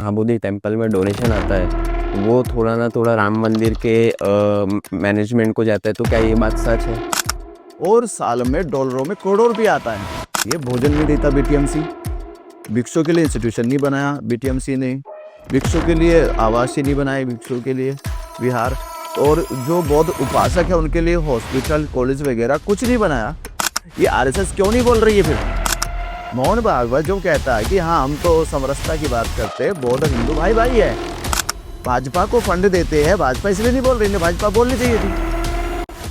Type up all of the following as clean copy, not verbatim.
Mahabodhi temple में donation आता है वो थोड़ा ना थोड़ा राम मंदिर के मैनेजमेंट को जाता है, तो क्या ये बात सच है? और साल में डॉलरों में करोड़ों रुपया आता है। ये भोजन नहीं देता बीटीएमसी, भिक्षुओं के लिए इंस्टीट्यूशन नहीं बनाया बीटीएमसी ने, भिक्षुओं के लिए आवास ही नहीं बनाए, भिक्षुओं के लिए विहार, और जो बौद्ध उपासक है उनके लिए हॉस्पिटल कॉलेज वगैरह कुछ नहीं बनाया। ये आरएसएस क्यों नहीं बोल रही है फिर? मोहन भागवत जो कहता है कि हाँ हम तो समरसता की बात करते हैं, बौद्ध हिंदू भाई भाई है, भाजपा को फंड देते हैं, भाजपा इसलिए नहीं बोल रही, भाजपा बोलनी चाहिए थी।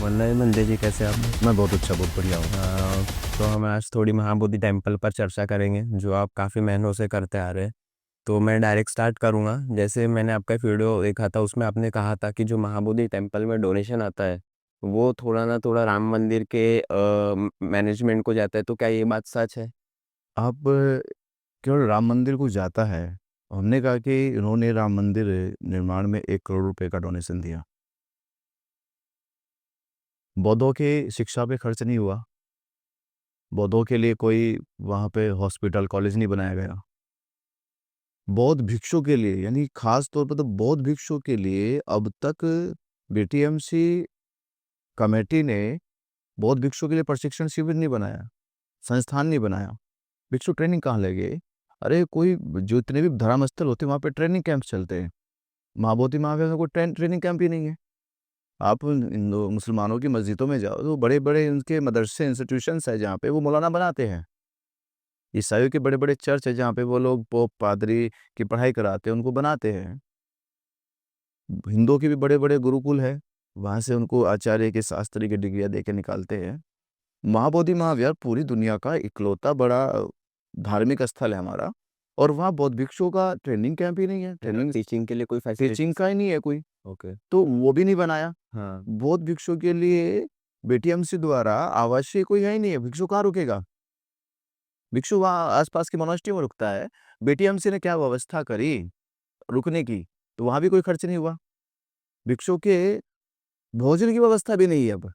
वल्लभ मंदिर जी, कैसे आप? मैं बहुत अच्छा, बहुत बढ़िया हूँ। तो हम आज थोड़ी महाबोधि टेम्पल पर चर्चा करेंगे जो आप काफ़ी महीनों से करते आ रहे हैं। तो मैं डायरेक्ट स्टार्ट करूँगा। जैसे मैंने आपका वीडियो देखा था, उसमें आपने कहा था कि जो महाबोधि टेम्पल में डोनेशन आता है वो थोड़ा ना थोड़ा राम मंदिर के मैनेजमेंट को जाता है, तो क्या ये बात सच है? अब केवल राम मंदिर को जाता है, हमने कहा कि इन्होंने राम मंदिर निर्माण में 1 करोड़ रुपए का डोनेशन दिया। बौद्धों की शिक्षा पे खर्च नहीं हुआ, बौद्धों के लिए कोई वहाँ पे हॉस्पिटल कॉलेज नहीं बनाया गया, बौद्ध भिक्षु के लिए यानी खास तौर पर तो बौद्ध भिक्षु के लिए अब तक बीटीएमसी कमेटी ने बौद्ध भिक्षु के लिए प्रशिक्षण शिविर नहीं बनाया, संस्थान नहीं बनाया। भिक्षु ट्रेनिंग कहाँ लगे? अरे कोई जो इतने भी धर्म स्थल होते हैं वहाँ पे ट्रेनिंग कैंप चलते हैं, महाबोधि महावीर में कोई ट्रेनिंग कैंप ही नहीं है। आप हिंदू मुसलमानों की मस्जिदों में जाओ तो बड़े बड़े उनके मदरसे इंस्टीट्यूशंस है जहाँ पे वो मौलाना बनाते हैं। ईसाइयों के बड़े बड़े चर्च है जहाँ पे वो लोग पोप पादरी की पढ़ाई कराते हैं, उनको बनाते हैं। हिंदुओं के भी बड़े बड़े गुरुकुल है, वहाँ से उनको आचार्य के शास्त्री की डिग्रियाँ दे के निकालते हैं। महाबोधि महाविहार पूरी दुनिया का इकलौता बड़ा धार्मिक स्थल है हमारा, और वहाँ बौद्ध भिक्षुओं का ट्रेनिंग कैंप ही नहीं है, ट्रेनिंग टीचिंग के लिए कोई टीचिंग फैसिलिटी? का ही नहीं है कोई, ओके। तो वो भी नहीं बनाया। हाँ। बौद्ध भिक्षु के लिए बीटीएमसी द्वारा आवासीय कोई है ही नहीं है, भिक्षु कहाँ रुकेगा? भिक्षु वहाँ आसपास की मोनास्ट्री में रुकता है। बीटीएमसी ने क्या व्यवस्था करी रुकने की, तो वहाँ भी कोई खर्च नहीं हुआ। भिक्षु के भोजन की व्यवस्था भी नहीं है अब।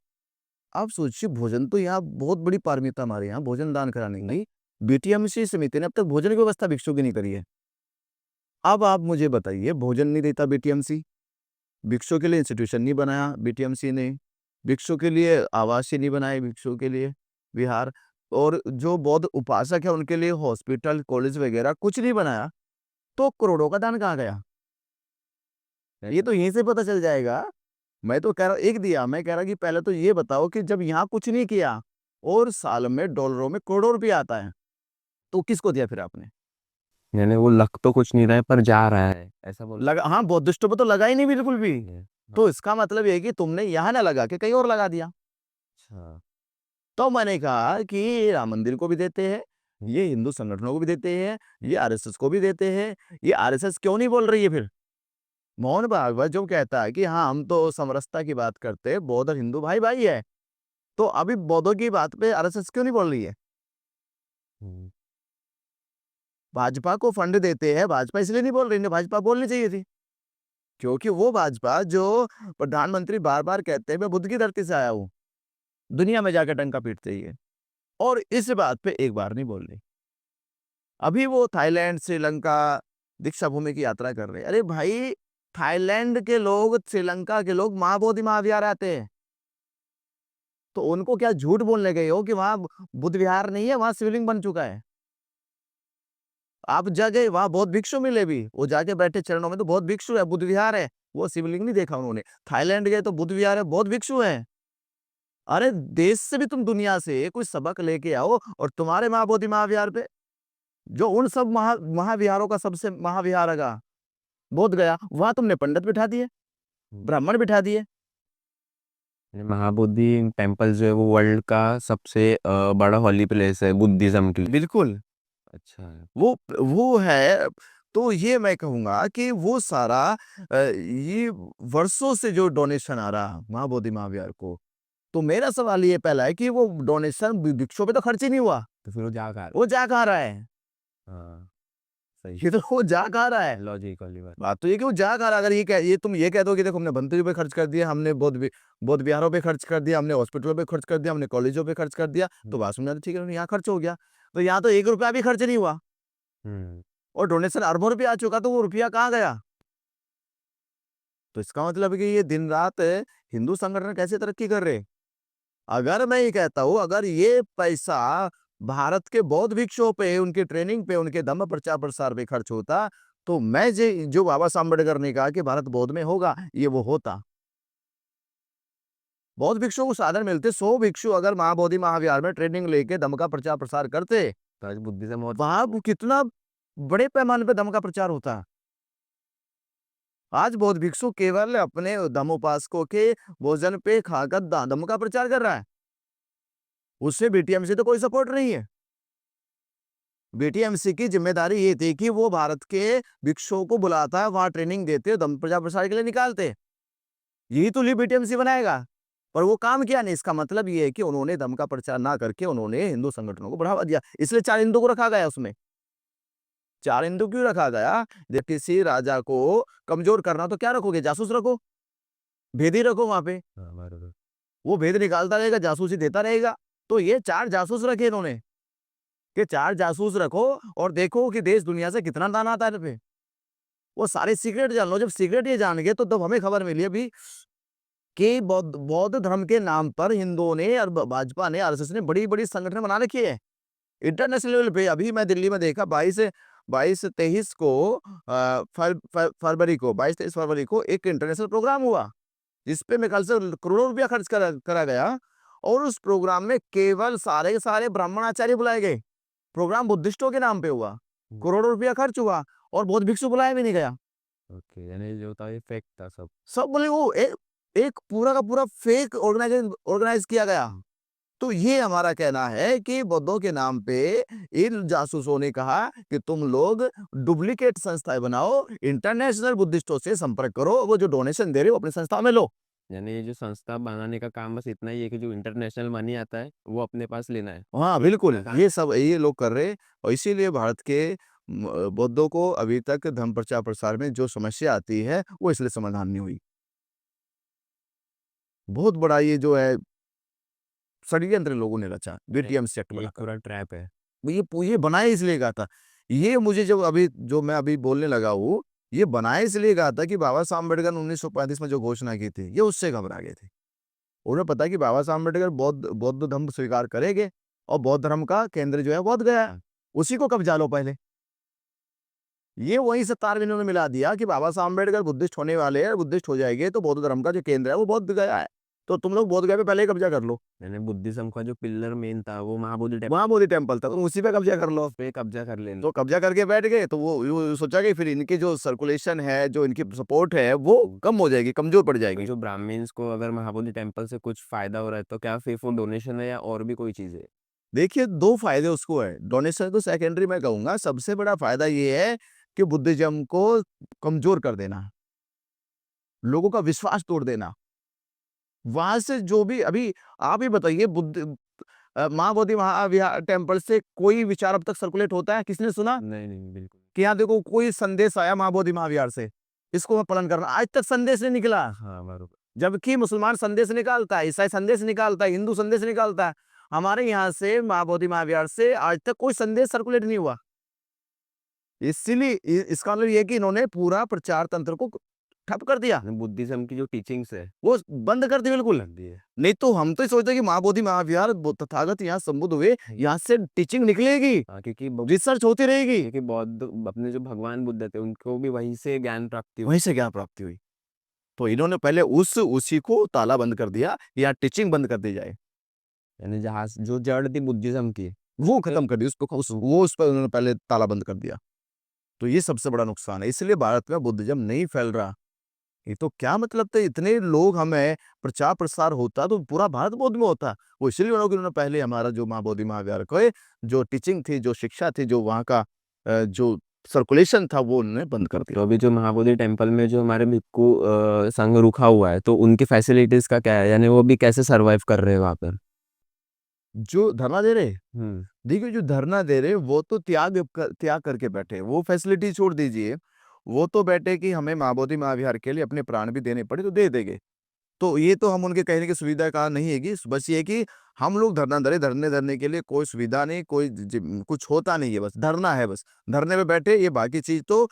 आप सोचिए, भोजन तो यहाँ बहुत बड़ी पारमिता हमारे यहाँ भोजन दान कराने की, बीटीएमसी समिति ने अब तक भोजन की व्यवस्था भिक्षु की नहीं करी है। अब आप मुझे बताइए, भोजन नहीं देता बीटीएमसी, भिक्षु के लिए इंस्टीट्यूशन नहीं बनाया बीटीएमसी ने, भिक्षु के लिए आवास ही नहीं बनाए, भिक्षु के लिए विहार, और जो बौद्ध उपासक है उनके लिए हॉस्पिटल कॉलेज वगैरह कुछ नहीं बनाया, तो करोड़ों का दान कहाँ गया? ये तो यहीं से पता चल जाएगा। मैं तो कह रहा एक दिया, मैं कह रहा कि पहले तो ये बताओ कि जब यहाँ कुछ नहीं किया और साल में डॉलरों में करोड़ों रुपया आता है, तो किसको दिया फिर आपने? यानी वो लग तो कुछ नहीं रहा है पर जा रहा है, ऐसा बोल? लगा, हाँ, बौद्धिस्टों पे तो लगा ही नहीं बिल्कुल भी। तो इसका मतलब ये है कि तुमने यहाँ ना लगा के कहीं और लगा दिया। अच्छा। तो मैंने कहा कि राम मंदिर को भी देते हैं, ये हिंदू संगठनों को भी देते हैं, ये आरएसएस को भी देते हैं, ये आरएसएस क्यों नहीं बोल रही है फिर? मोहन भागवत जो कहता है कि हाँ हम तो समरसता की बात करते हैं, बौद्ध और हिंदू भाई भाई है, तो अभी बौद्धों की बात पे आरएसएस क्यों नहीं बोल रही है? हम्म। भाजपा को फंड देते हैं, भाजपा इसलिए नहीं बोल रही, भाजपा बोलनी चाहिए थी, क्योंकि वो भाजपा जो प्रधानमंत्री बार बार कहते हैं मैं बुद्ध की धरती से आया हूँ, दुनिया में जाकर डंका पीटते ही है, और इस बात पे एक बार नहीं बोल रही। अभी वो थाईलैंड श्रीलंका दीक्षा भूमि की यात्रा कर रहे हैं। अरे भाई, थाईलैंड के लोग श्रीलंका के लोग महाबोधि महाविहार आते हैं, तो उनको क्या झूठ बोलने गए हो कि वहां बुद्ध विहार नहीं है, वहां शिवलिंग बन चुका है? आप जाके वहां बौद्ध भिक्षु मिले भी, वो जाके बैठे चरणों में तो बौद्ध भिक्षु है, बुद्ध विहार है, वो शिवलिंग नहीं देखा उन्होंने। थाईलैंड गए तो बुद्ध विहार है, बौद्ध भिक्षु है। अरे देश से भी तुम दुनिया से कोई सबक लेके आओ, और तुम्हारे महाबोधि महाविहार पे जो उन सब महाविहारों का सबसे महाविहार है बोध गया, वहां तुमने पंडित बिठा दिए, ब्राह्मण बिठा दिए। महाबोधि टेम्पल जो है वो वर्ल्ड का सबसे बड़ा हॉली प्लेस है बुद्धिज्म के लिए। बिल्कुल, अच्छा है। वो है। तो ये मैं कहूंगा कि वो सारा ये वर्षों से जो डोनेशन आ रहा महाबोधि महाविहार को, तो मेरा सवाल ये पहला है कि वो डोनेशन भिक्षुओं पे तो खर्च ही नहीं हुआ, तो फिर वो जा कहाँ? वो जा कहाँ रहा है? हाँ, सही। ये तो वो जा कहाँ रहा है? लॉजिकली बात। बात तो ये कि वो जा कहाँ रहा है। अगर ये तुम ये कह दो कि देखो हमने मंदिरों पे खर्च कर दिया, हमने बौद्ध विहारों पे खर्च कर दिया, हमने हॉस्पिटलों पे खर्च कर दिया, हमने कॉलेजों पे खर्च कर दिया, तो बात सुनना तो ठीक है, यहाँ खर्च हो गया। तो यहाँ तो 1 रुपया भी खर्च नहीं हुआ। हम्म। और डोनेशन अरबों रुपया आ चुका, तो वो रुपया कहाँ गया? तो इसका मतलब है कि ये दिन रात हिंदू संगठन कैसे तरक्की कर रहे? अगर मैं ये कहता हूँ, अगर ये पैसा भारत के बौद्ध भिक्षुओं पे, उनकी ट्रेनिंग पे, उनके धम्म प्रचार प्रसार पे खर्च होता, तो मैं जो बाबा साहब अम्बेडकर ने कहा कि भारत बौद्ध में होगा, ये वो होता। बौद्ध भिक्षुओं को साधन मिलते, 100 भिक्षु अगर महाबोधि महाविहार में ट्रेनिंग लेके धम्म का प्रचार प्रसार करते, तो आज बुद्धिज्म और वहां वो कितना बड़े पैमाने पे धम्म का प्रचार होता। आज बौद्ध भिक्षु केवल अपने धम्मोपासकों के भोजन पे खाकर धम्म का प्रचार कर रहा है, उससे बीटीएमसी तो कोई सपोर्ट नहीं है। बीटीएमसी की जिम्मेदारी ये थी कि वो भारत के भिक्षुओं को बुलाता है, वहां ट्रेनिंग देते, धम्म प्रचार प्रसार के लिए निकालते, यही तो लिए बीटीएमसी बनाएगा। पर वो काम किया नहीं। इसका मतलब ये है कि उन्होंने धम्म का प्रचार ना करके उन्होंने हिंदू संगठनों को बढ़ावा दिया, इसलिए 4 हिंदू को रखा गया उसमें। 4 हिंदू क्यों रखा गया? जब किसी राजा को कमजोर करना तो क्या रखोगे? जासूस रखो, भेदी रखो वहां पे, हाँ, बराबर। वो भेद निकालता रहेगा, जासूसी देता रहेगा। तो ये 4 जासूस रखे इन्होंने कि 4 जासूस रखो और देखो कि देश दुनिया से कितना दाना आता है इन पे। वो सारे सीक्रेट जान लो। जब सीक्रेट ये जान गए तो तब हमें खबर मिली अभी कि बौद्ध बौद्ध धर्म के नाम पर हिंदुओं ने और भाजपा ने, आरएसएस ने बड़ी-बड़ी संगठन बना रखी है इंटरनेशनल लेवल पे। अभी मैं दिल्ली में देखा 22-23 को फरवरी को 22-23 फरवरी को एक इंटरनेशनल प्रोग्राम हुआ, जिसपे मेरे ख्याल से करोड़ों रुपया खर्च करा गया, और उस प्रोग्राम में केवल सारे के सारे ब्राह्मणाचार्य बुलाए गए। प्रोग्राम बुद्धिस्टों के नाम पे हुआ, करोड़ों रुपया खर्च हुआ और बौद्ध भिक्षु बुलाया भी नहीं गया। ओके, यानी जो था ये फेक था सब। सब बोले वो एक पूरा का पूरा फेक ऑर्गेनाइज किया गया। तो ये हमारा कहना है कि बौद्धों के नाम पे इन जासूसों ने कहा कि तुम लोग डुप्लीकेट संस्थाएं बनाओ, इंटरनेशनल बुद्धिस्टों से संपर्क करो, वो जो डोनेशन दे रहे हो अपनी संस्था में लो। यानी ये जो संस्था बनाने का काम बस इतना ही है कि जो इंटरनेशनल मनी आता है वो अपने पास लेना है। हाँ बिल्कुल, ये सब ये लोग कर रहे हैं, और इसीलिए भारत के बौद्धों को अभी तक धर्म प्रचार प्रसार में जो समस्या आती है वो इसलिए समाधान नहीं हुई। बहुत बड़ा ये जो है षड्यंत्र लोगों ने रचा, बीटीएमसी एक्ट ये बनाकर। पूरा ट्रैप है। ये बनाया इसलिए गया था। ये मुझे जो मैं अभी बोलने लगा हूँ, ये बनाया इसलिए गया था कि बाबा साहब अम्बेडकर ने 1935 में जो घोषणा की थी, ये उससे घबरा गए थे। उन्हें पता है कि बाबा साहब अम्बेडकर बौद्ध धर्म स्वीकार करेंगे और बौद्ध धर्म का केंद्र जो है बोध गया है, उसी को कब्जा लो पहले। ये वहीं से तार इन्होंने मिला दिया कि बाबा साहब अम्बेडकर बुद्धिस्ट होने वाले हैं, बुद्धिस्ट हो जाएंगे तो बौद्ध धर्म का जो केंद्र है वो बोध गया है, तो तुम लोग बोध गया पे पहले ही कब्जा कर लो। यानी बुद्धिज्म का जो पिलर मेन था वो महाबोधि टेम्पल वहां बोधि टेम्पल था, तुम उसी पे कब्जा कर लो। पे कब्जा कर लेना। तो कब्जा करके बैठ गए, तो वो सोचा कि फिर इनकी जो सर्कुलेशन है, जो इनकी सपोर्ट है, वो कम हो जाएगी, कमजोर पड़ तो जाएगी। जो ब्राह्मण्स को अगर महाबोधि टेम्पल से कुछ फायदा हो रहा है तो क्या सिर्फ वो डोनेशन है या और भी कोई चीज है? देखिए 2 फायदे उसको है, डोनेशन तो सेकेंडरी मैं कहूँगा, सबसे बड़ा फायदा ये है कि बुद्धिज़्म को कमज़ोर कर देना, लोगों का विश्वास तोड़ देना। वहाँ से जो भी अभी आप ही बताइए महाबोधि महाविहार टेम्पल से कोई विचार अब तक सर्कुलेट होता है? किसने सुना नहीं, नहीं, बिल्कुल। कि यहाँ देखो कोई संदेश आया महाबोधि महाविहार से, इसको मैं पालन करना, आज तक संदेश नहीं निकला। हाँ, बरोबर। जबकि मुसलमान संदेश निकालता है, ईसाई संदेश निकालता है, हिंदू संदेश निकालता है। हमारे यहाँ से महाबोधि महाविहार से आज तक कोई संदेश सर्कुलेट नहीं हुआ। इसीलिए इसका मतलब ये है कि इन्होंने पूरा प्रचार तंत्र को ठप कर दिया, बुद्धिज्म की जो टीचिंग्स है वो बंद कर दी बिल्कुल। कर दी है। नहीं तो हम तो ये सोचते कि महाबोधि महाविहार तथागत यहाँ संबुद्ध हुए, यहाँ से टीचिंग निकलेगी, हाँ, क्योंकि रिसर्च होती रहेगी, क्योंकि बौद्ध अपने जो भगवान बुद्ध थे उनको भी वहीं से ज्ञान प्राप्ति हुई। वहीं से ज्ञान प्राप्ति हुई। तो इन्होंने पहले उसी को ताला बंद कर दिया, यहाँ टीचिंग बंद कर दी जाए, यानी जहाँ जो जड़ थी बुद्धिज्म की वो खत्म कर दी, उस पर उन्होंने पहले ताला बंद कर दिया। तो ये सबसे बड़ा नुकसान है, इसलिए भारत में बुद्धिज्म नहीं फैल रहा। ये तो क्या मतलब था, इतने लोग हमें प्रचार प्रसार होता तो पूरा भारत बौद्ध में होता। वो इसलिए उन्होंने पहले हमारा जो महाबोधि महाविहार को जो टीचिंग थी, जो शिक्षा थी, जो वहाँ का जो सर्कुलेशन था, वो उन्होंने बंद कर तो दिया। अभी जो महाबोधि टेम्पल में जो हमारे भिक्खु संघ रुका हुआ है तो उनकी फैसिलिटीज का क्या है, यानी वो भी कैसे सरवाइव कर रहे हैं वहां पर? जो धरना दे रहे, हम्म। देखिए जो धरना दे रहे वो तो त्याग करके बैठे, वो फैसिलिटी छोड़ दीजिए, वो तो बैठे कि हमें महाबोधि महाविहार के लिए अपने प्राण भी देने पड़े तो दे देंगे। तो ये तो हम उनके कहने की सुविधा का नहीं है कि बस ये है कि हम लोग धरने के लिए कोई सुविधा नहीं, कोई कुछ होता नहीं है, बस धरना है, बस धरने पे बैठे। ये बाकी चीज तो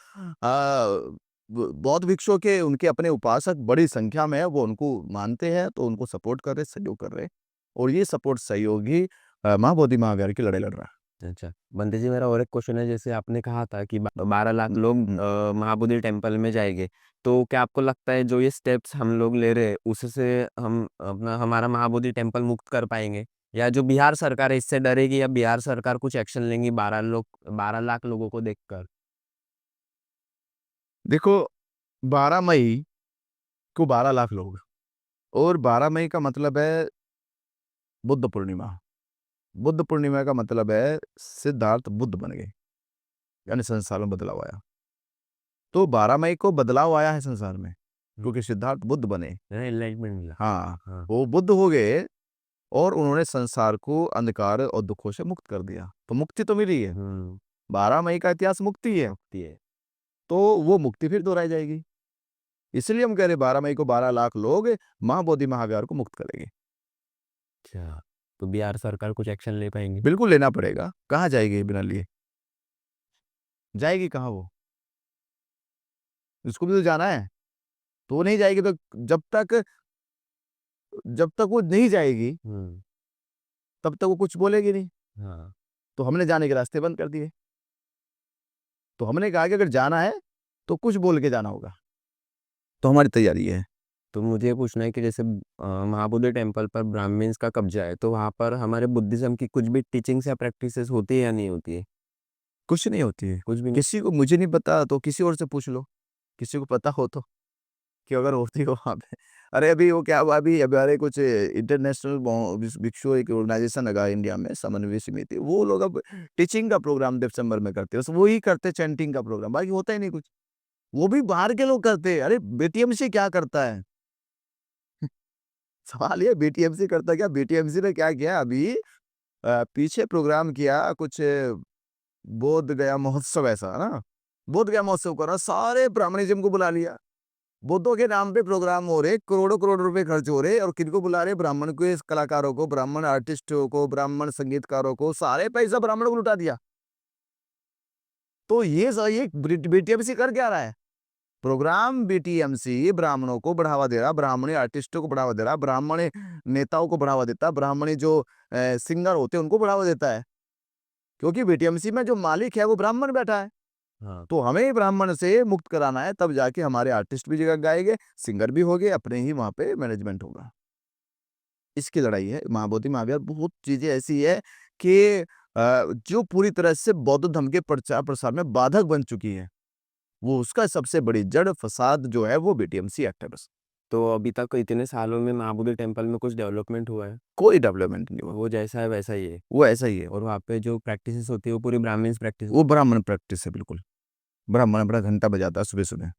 बौद्ध भिक्षुओं के उनके अपने उपासक बड़ी संख्या में है, वो उनको मानते हैं, तो उनको सपोर्ट कर रहे, सहयोग कर रहे, और ये सपोर्ट सहयोग ही महाबोधि महाविहार की लड़ाई लड़ रहा है। अच्छा बंदे जी, मेरा और एक क्वेश्चन है। जैसे आपने कहा था कि 12 लाख लोग महाबोधि टेम्पल में जाएंगे, तो क्या आपको लगता है जो ये स्टेप्स हम लोग ले रहे हैं उससे हम अपना हमारा महाबोधि टेम्पल मुक्त कर पाएंगे, या जो बिहार सरकार है इससे डरेगी, या बिहार सरकार कुछ एक्शन लेंगी 12 लाख लोगों को देखकर? देखो, 12 मई को 12 लाख लोग, और 12 मई का मतलब है बुद्ध पूर्णिमा। बुद्ध पूर्णिमा का मतलब है सिद्धार्थ बुद्ध बन गए, यानी संसार में बदलाव आया। तो 12 मई को बदलाव आया है संसार में, क्योंकि सिद्धार्थ बुद्ध बने। एनलाइटमेंट मिला। हाँ, हाँ। वो बुद्ध हो गए और उन्होंने संसार को अंधकार और दुखों से मुक्त कर दिया, तो मुक्ति तो मिली है। 12 मई का इतिहास मुक्ति है, ये तो वो मुक्ति फिर दोहराई जाएगी। इसलिए हम कह रहे 12 मई को 12 लाख लोग महाबोधि महाविहार को मुक्त करेंगे। अच्छा, तो बिहार सरकार कुछ एक्शन ले पाएंगे? बिल्कुल लेना पड़ेगा, कहाँ जाएगी बिना लिए? जाएगी कहाँ वो? उसको भी तो जाना है, तो वो नहीं जाएगी। तो जब तक वो नहीं जाएगी तब तक वो कुछ बोलेगी नहीं। हाँ। तो हमने जाने के रास्ते बंद कर दिए। तो हमने कहा कि अगर जाना है तो कुछ बोल के जाना होगा, तो हमारी तैयारी है। तो मुझे ये पूछना है कि जैसे महाबोधि टेम्पल पर ब्राह्मण्स का कब्जा है, तो वहाँ पर हमारे बुद्धिज्म की कुछ भी टीचिंग्स या प्रैक्टिसेस होती है या नहीं होती है? कुछ नहीं होती है, कुछ भी नहीं। किसी को, मुझे नहीं पता तो किसी और से पूछ लो, किसी को पता हो तो, कि अगर होती हो वहाँ पे। अरे अभी वो क्या हुआ, अभी हमारे कुछ इंटरनेशनल भिक्षु एक ऑर्गेनाइजेशन लगा इंडिया में, समन्वय समिति, वो लोग अब टीचिंग का प्रोग्राम दिसंबर में करते हैं, बस वही करते, चैंटिंग का प्रोग्राम, बाकी होता ही नहीं कुछ। वो भी बाहर के लोग करते हैं। अरे बीटीएमसी क्या करता है? सवाल ये बीटीएमसी करता क्या? बीटीएमसी ने क्या किया अभी, पीछे प्रोग्राम किया कुछ, बोध गया महोत्सव ऐसा ना, बोध गया महोत्सव करा, सारे ब्राह्मणिज्म को बुला लिया, बुद्धों के नाम पे प्रोग्राम हो रहे, करोड़ों करोड़ रुपए खर्च हो रहे, और किनको बुला रहे? ब्राह्मण के कलाकारों को, ब्राह्मण आर्टिस्टों को, ब्राह्मण संगीतकारों को, सारे पैसा ब्राह्मणों को लुटा दिया। तो ये बीटीएमसी कर क्या रहा है? प्रोग्राम बीटीएमसी ब्राह्मणों को बढ़ावा दे रहा, ब्राह्मणी आर्टिस्टों को बढ़ावा दे रहा, ब्राह्मणी नेताओं को बढ़ावा देता, ब्राह्मणी जो सिंगर होते हैं उनको बढ़ावा देता है, क्योंकि बीटीएमसी में जो मालिक है वो ब्राह्मण बैठा है। हाँ। तो हमें ब्राह्मण से मुक्त कराना है, तब जाके हमारे आर्टिस्ट भी जगह गाएंगे, सिंगर भी होंगे, अपने ही वहां पे मैनेजमेंट होगा। इसकी लड़ाई है महाबोधि महाविहार। बहुत चीजें ऐसी है कि जो पूरी तरह से बौद्ध धर्म के प्रचार प्रसार में बाधक बन चुकी है, वो उसका सबसे बड़ी जड़ फसाद जो है वो बीटीएमसी एक्ट है बस। तो अभी तक इतने सालों में महाबोधि टेम्पल में कुछ डेवलपमेंट हुआ है? कोई डेवलपमेंट नहीं हुआ, वो जैसा है वैसा ही है? वो ऐसा ही है। और वहाँ पे जो प्रैक्टिसेस होती है वो पूरी ब्राह्मण्स प्रैक्टिस? वो ब्राह्मण प्रैक्टिस है, बिल्कुल। ब्राह्मण बड़ा घंटा बजाता है सुबह सुबह।